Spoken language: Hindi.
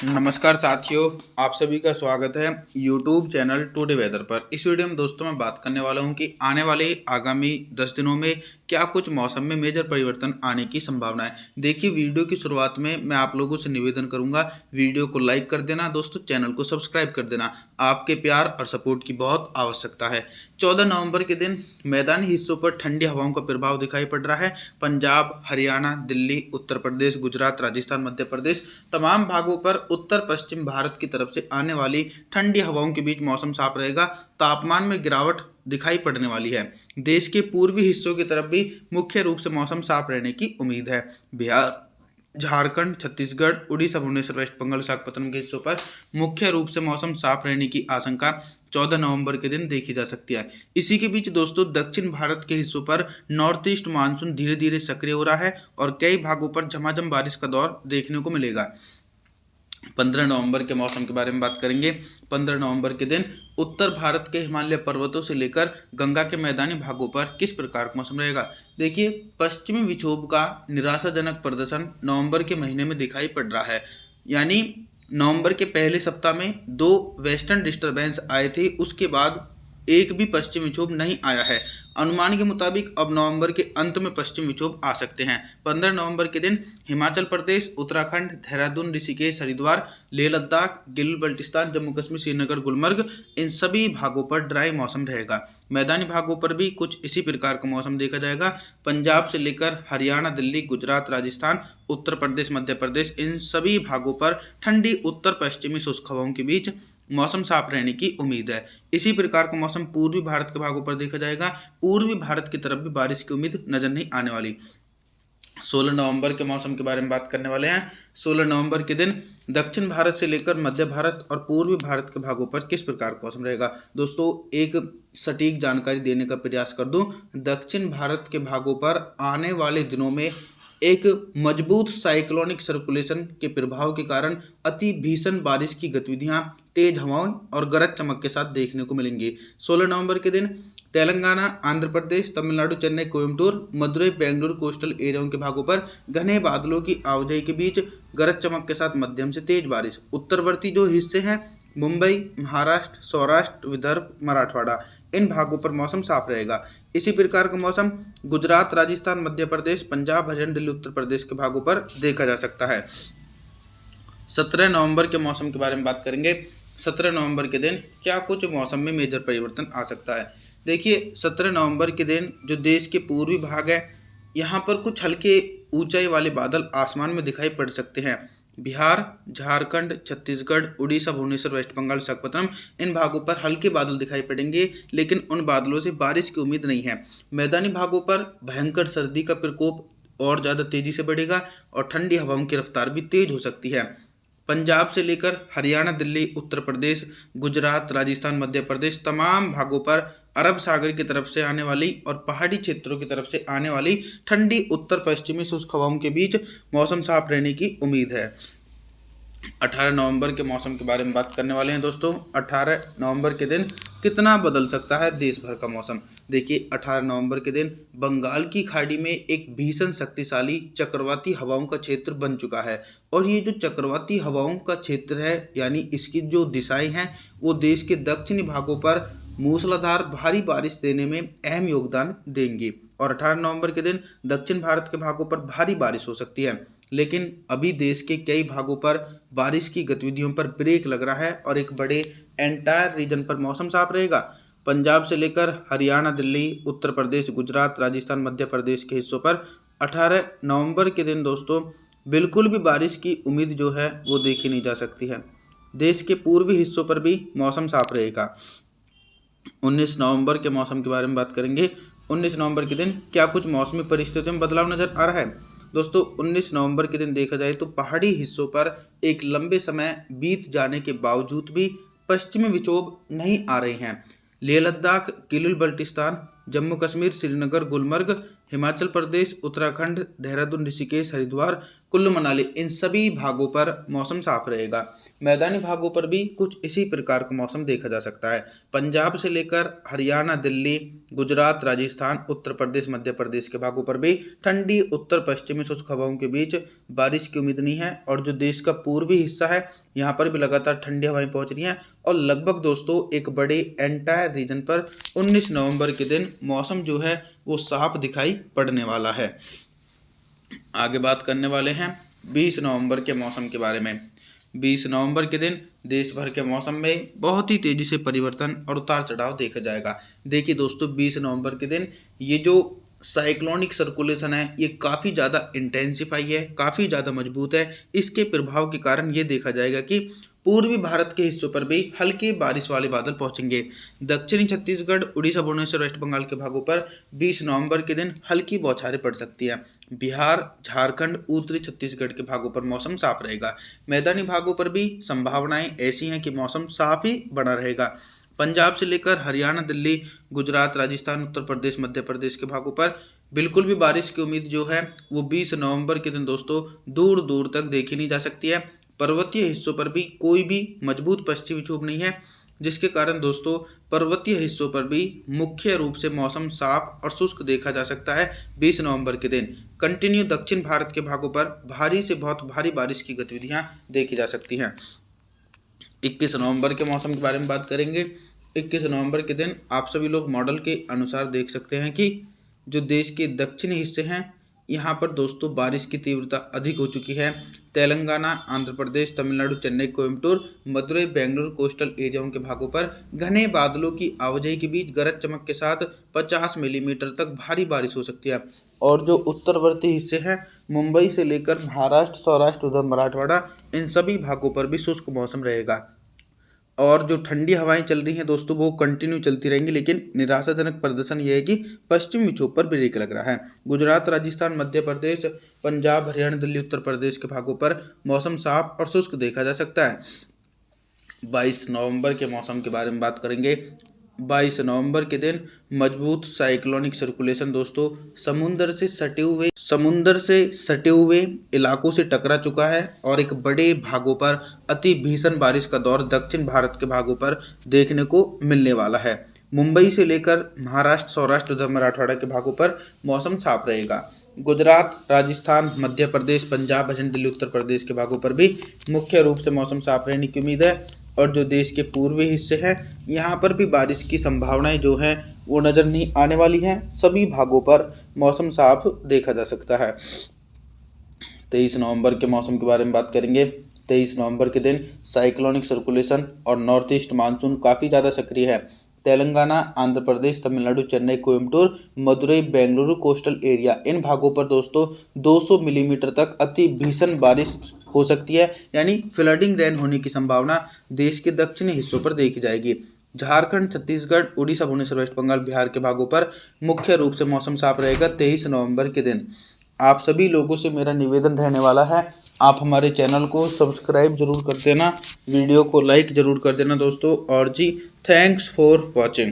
नमस्कार साथियों, आप सभी का स्वागत है यूट्यूब चैनल टुडे वेदर पर। इस वीडियो में दोस्तों मैं बात करने वाला हूं कि आने वाले आगामी 10 दिनों में क्या कुछ मौसम में मेजर परिवर्तन आने की संभावना है। देखिए, वीडियो की शुरुआत में मैं आप लोगों से निवेदन करूंगा, वीडियो को लाइक कर देना दोस्तों, चैनल को सब्सक्राइब कर देना। आपके प्यार और सपोर्ट की बहुत आवश्यकता है। 14 नवंबर के दिन मैदानी हिस्सों पर ठंडी हवाओं का प्रभाव दिखाई पड़ रहा है। पंजाब, हरियाणा, दिल्ली, उत्तर प्रदेश, गुजरात, राजस्थान, मध्य प्रदेश तमाम भागों पर उत्तर पश्चिम भारत की तरफ से आने वाली ठंडी हवाओं के बीच मौसम साफ रहेगा। तापमान में गिरावट दिखाई पड़ने वाली है। देश के पूर्वी हिस्सों की तरफ भी मुख्य रूप से मौसम साफ रहने की उम्मीद है। बिहार, झारखंड, छत्तीसगढ़, उड़ीसा, भुवनेश्वर, वेस्ट बंगाल, विशाखापत्तनम के हिस्सों पर मुख्य रूप से मौसम साफ रहने की आशंका 14 नवंबर के दिन देखी जा सकती है। इसी के बीच दोस्तों, दक्षिण भारत के हिस्सों पर नॉर्थ ईस्ट मानसून धीरे धीरे सक्रिय हो रहा है और कई भागों पर झमाझम बारिश का दौर देखने को मिलेगा। 15 नवंबर के मौसम के बारे में बात करेंगे। 15 नवंबर के दिन उत्तर भारत के हिमालय पर्वतों से लेकर गंगा के मैदानी भागों पर किस प्रकार का मौसम रहेगा। देखिए, पश्चिमी विक्षोभ का निराशाजनक प्रदर्शन नवंबर के महीने में दिखाई पड़ रहा है। यानी नवंबर के पहले सप्ताह में 2 वेस्टर्न डिस्टर्बेंस आए थे, उसके बाद एक भी पश्चिम विक्षोभ नहीं आया है। अनुमान के मुताबिक अब नवंबर के अंत में पश्चिम विक्षोभ आ सकते हैं। 15 नवंबर के दिन हिमाचल प्रदेश, उत्तराखंड, देहरादून, ऋषिकेश, हरिद्वार, लेह लद्दाख, गिलगित बल्टिस्तान, जम्मू कश्मीर, श्रीनगर, गुलमर्ग इन सभी भागों पर ड्राई मौसम रहेगा। मैदानी भागों पर भी कुछ इसी प्रकार का मौसम देखा जाएगा। पंजाब से लेकर हरियाणा, दिल्ली, गुजरात, राजस्थान, उत्तर प्रदेश, मध्य प्रदेश इन सभी भागों पर ठंडी उत्तर पश्चिमी शुष्क हवाओं के बीच मौसम साफ रहने की उम्मीद है। इसी प्रकार का मौसम पूर्वी भारत के भागों पर देखा जाएगा। पूर्वी भारत की तरफ भी बारिश की उम्मीद नजर नहीं आने वाली। 16 नवंबर के मौसम के बारे में बात करने वाले हैं। 16 नवंबर के दिन दक्षिण भारत से लेकर मध्य भारत और पूर्वी भारत के भागों पर किस प्रकार का मौसम रहेगा। दोस्तों, एक सटीक जानकारी देने का प्रयास कर दूं। दक्षिण भारत के भागों पर आने वाले दिनों में एक मजबूत साइक्लोनिक सर्कुलेशन के प्रभाव के कारण अति भीषण बारिश की गतिविधियां तेज हवाओं और गरज चमक के साथ देखने को मिलेंगी। 16 नवंबर के दिन तेलंगाना, आंध्र प्रदेश, तमिलनाडु, चेन्नई, कोयम्बटूर, मदुरई, बेंगलुरु कोस्टल एरियाओं के भागों पर घने बादलों की आवाजाही के बीच गरज चमक के साथ मध्यम से तेज बारिश। उत्तरवर्ती जो हिस्से हैं मुंबई, महाराष्ट्र, सौराष्ट्र, विदर्भ, मराठवाड़ा इन भागों पर मौसम साफ रहेगा। इसी प्रकार का मौसम गुजरात, राजस्थान, मध्य प्रदेश, पंजाब, हरियाणा, दिल्ली, उत्तर प्रदेश के भागों पर देखा जा सकता है। 17 नवंबर के मौसम के बारे में बात करेंगे। 17 नवंबर के दिन क्या कुछ मौसम में मेजर परिवर्तन आ सकता है। देखिए, 17 नवंबर के दिन जो देश के पूर्वी भाग है, यहाँ पर कुछ हल्के ऊंचाई वाले बादल आसमान में दिखाई पड़ सकते हैं। बिहार, झारखंड, छत्तीसगढ़, उड़ीसा, भुवनेश्वर, वेस्ट बंगाल, विशाखापत्तनम इन भागों पर हल्के बादल दिखाई पड़ेंगे, लेकिन उन बादलों से बारिश की उम्मीद नहीं है। मैदानी भागों पर भयंकर सर्दी का प्रकोप और ज़्यादा तेजी से बढ़ेगा और ठंडी हवाओं की रफ्तार भी तेज हो सकती है। पंजाब से लेकर हरियाणा, दिल्ली, उत्तर प्रदेश, गुजरात, राजस्थान, मध्य प्रदेश तमाम भागों पर अरब सागर की तरफ से आने वाली और पहाड़ी क्षेत्रों की तरफ से आने वाली ठंडी उत्तर पश्चिमी शुष्क हवाओं के बीच मौसम साफ रहने की उम्मीद है। 18 नवंबर के मौसम के बारे में बात करने वाले हैं दोस्तों। 18 नवंबर के दिन कितना बदल सकता है देश भर का मौसम। देखिए, 18 नवंबर के दिन बंगाल की खाड़ी में एक भीषण शक्तिशाली चक्रवाती हवाओं का क्षेत्र बन चुका है और ये जो चक्रवाती हवाओं का क्षेत्र है, यानी इसकी जो दिशाएं हैं, वो देश के दक्षिणी भागों पर मूसलाधार भारी बारिश देने में अहम योगदान देंगी और 18 नवंबर के दिन दक्षिण भारत के भागों पर भारी बारिश हो सकती है। लेकिन अभी देश के कई भागों पर बारिश की गतिविधियों पर ब्रेक लग रहा है और एक बड़े एंटायर रीजन पर मौसम साफ रहेगा। पंजाब से लेकर हरियाणा, दिल्ली, उत्तर प्रदेश, गुजरात, राजस्थान, मध्य प्रदेश के हिस्सों पर 18 नवंबर के दिन दोस्तों बिल्कुल भी बारिश की उम्मीद जो है वो देखी नहीं जा सकती है। देश के पूर्वी हिस्सों पर भी मौसम साफ रहेगा। 19 नवंबर के मौसम के बारे में बात करेंगे। 19 नवंबर के दिन क्या कुछ मौसमी परिस्थितियों में बदलाव नजर आ रहा है। दोस्तों, 19 नवंबर के दिन देखा जाए तो पहाड़ी हिस्सों पर एक लंबे समय बीत जाने के बावजूद भी पश्चिमी विक्षोभ नहीं आ रहे हैं। लेह लद्दाख, गिलगित बल्टिस्तान, जम्मू कश्मीर, श्रीनगर, गुलमर्ग, हिमाचल प्रदेश, उत्तराखंड, देहरादून, ऋषिकेश, हरिद्वार कुल्लू मनाली इन सभी भागों पर मौसम साफ रहेगा। मैदानी भागों पर भी कुछ इसी प्रकार का मौसम देखा जा सकता है। पंजाब से लेकर हरियाणा, दिल्ली, गुजरात, राजस्थान, उत्तर प्रदेश, मध्य प्रदेश के भागों पर भी ठंडी उत्तर पश्चिमी शुष्क हवाओं के बीच बारिश की उम्मीद नहीं है। और जो देश का पूर्वी हिस्सा है यहाँ पर भी लगातार ठंडी हवाएं पहुंच रही हैं और लगभग दोस्तों एक बड़े एंटायर रीजन पर 19 नवंबर के दिन मौसम जो है वो साफ दिखाई पड़ने वाला है। आगे बात करने वाले हैं 20 नवंबर के मौसम के बारे में। 20 नवंबर के दिन देश भर के मौसम में बहुत ही तेज़ी से परिवर्तन और उतार चढ़ाव देखा जाएगा। देखिए दोस्तों 20 नवंबर के दिन ये जो साइक्लोनिक सर्कुलेशन है ये काफ़ी ज़्यादा इंटेंसिफाई है, काफ़ी ज़्यादा मजबूत है। इसके प्रभाव के कारण ये देखा जाएगा कि पूर्वी भारत के हिस्सों पर भी हल्के बारिश वाले बादल पहुंचेंगे। दक्षिणी छत्तीसगढ़, उड़ीसा, भुवनेश्वर, वेस्ट बंगाल के भागों पर 20 नवंबर के दिन हल्की बौछारें पड़ सकती हैं। बिहार, झारखंड, उत्तरी छत्तीसगढ़ के भागों पर मौसम साफ रहेगा। मैदानी भागों पर भी संभावनाएं ऐसी हैं कि मौसम साफ ही बना रहेगा। पंजाब से लेकर हरियाणा, दिल्ली, गुजरात, राजस्थान, उत्तर प्रदेश, मध्य प्रदेश के भागों पर बिल्कुल भी बारिश की उम्मीद जो है वो 20 नवंबर के दिन दोस्तों दूर दूर तक देखी नहीं जा सकती है। पर्वतीय हिस्सों पर भी कोई भी मजबूत पश्चिमी विक्षोभ नहीं है, जिसके कारण दोस्तों पर्वतीय हिस्सों पर भी मुख्य रूप से मौसम साफ और शुष्क देखा जा सकता है 20 नवंबर के दिन। कंटिन्यू दक्षिण भारत के भागों पर भारी से बहुत भारी बारिश की गतिविधियां देखी जा सकती हैं। 21 नवंबर के मौसम के बारे में बात करेंगे। 21 नवंबर के दिन आप सभी लोग मॉडल के अनुसार देख सकते हैं कि जो देश के दक्षिणी हिस्से हैं यहाँ पर दोस्तों बारिश की तीव्रता अधिक हो चुकी है। तेलंगाना, आंध्र प्रदेश, तमिलनाडु, चेन्नई, कोयम्बटूर, मदुरई, बेंगलुरु कोस्टल एरियाओं के भागों पर घने बादलों की आवाजाही के बीच गरज चमक के साथ 50 मिलीमीटर तक भारी बारिश हो सकती है। और जो उत्तरवर्ती हिस्से हैं मुंबई से लेकर महाराष्ट्र, सौराष्ट्र, उधर मराठवाड़ा इन सभी भागों पर भी शुष्क मौसम रहेगा। और जो ठंडी हवाएं चल रही हैं दोस्तों वो कंटिन्यू चलती रहेंगी, लेकिन निराशाजनक प्रदर्शन ये है कि पश्चिमी विक्षोभ पर ब्रेक लग रहा है। गुजरात, राजस्थान, मध्य प्रदेश, पंजाब, हरियाणा, दिल्ली, उत्तर प्रदेश के भागों पर मौसम साफ और शुष्क देखा जा सकता है। 22 नवंबर के मौसम के बारे में बात करेंगे। 22 नवंबर के दिन मजबूत साइक्लोनिक सर्कुलेशन दोस्तों समुद्र से सटे हुए इलाकों से टकरा चुका है और एक बड़े भागों पर अति भीषण बारिश का दौर दक्षिण भारत के भागों पर देखने को मिलने वाला है। मुंबई से लेकर महाराष्ट्र, सौराष्ट्र, उधर मराठवाड़ा के भागों पर मौसम साफ रहेगा। गुजरात, राजस्थान, मध्य प्रदेश, पंजाब, हरियाणा, दिल्ली, उत्तर प्रदेश के भागों पर भी मुख्य रूप से मौसम साफ रहने की उम्मीद है। और जो देश के पूर्वी हिस्से हैं यहाँ पर भी बारिश की संभावनाएं जो हैं वो नज़र नहीं आने वाली हैं। सभी भागों पर मौसम साफ देखा जा सकता है। 23 नवंबर के मौसम के बारे में बात करेंगे। 23 नवंबर के दिन साइक्लोनिक सर्कुलेशन और नॉर्थ ईस्ट मानसून काफ़ी ज़्यादा सक्रिय है। तेलंगाना, आंध्र प्रदेश, तमिलनाडु, चेन्नई, कोयम्बटूर, मदुरई, बेंगलुरु कोस्टल एरिया इन भागों पर दोस्तों 200 मिलीमीटर तक अति भीषण बारिश हो सकती है, यानी फ्लडिंग रेन होने की संभावना देश के दक्षिणी हिस्सों पर देखी जाएगी। झारखंड, छत्तीसगढ़, उड़ीसा, भुवनेश्वर, वेस्ट बंगाल, बिहार के भागों पर मुख्य रूप से मौसम साफ रहेगा 23 नवंबर के दिन। आप सभी लोगों से मेरा निवेदन रहने वाला है, आप हमारे चैनल को सब्सक्राइब जरूर कर देना, वीडियो को लाइक जरूर कर देना दोस्तों। और जी थैंक्स फॉर वॉचिंग।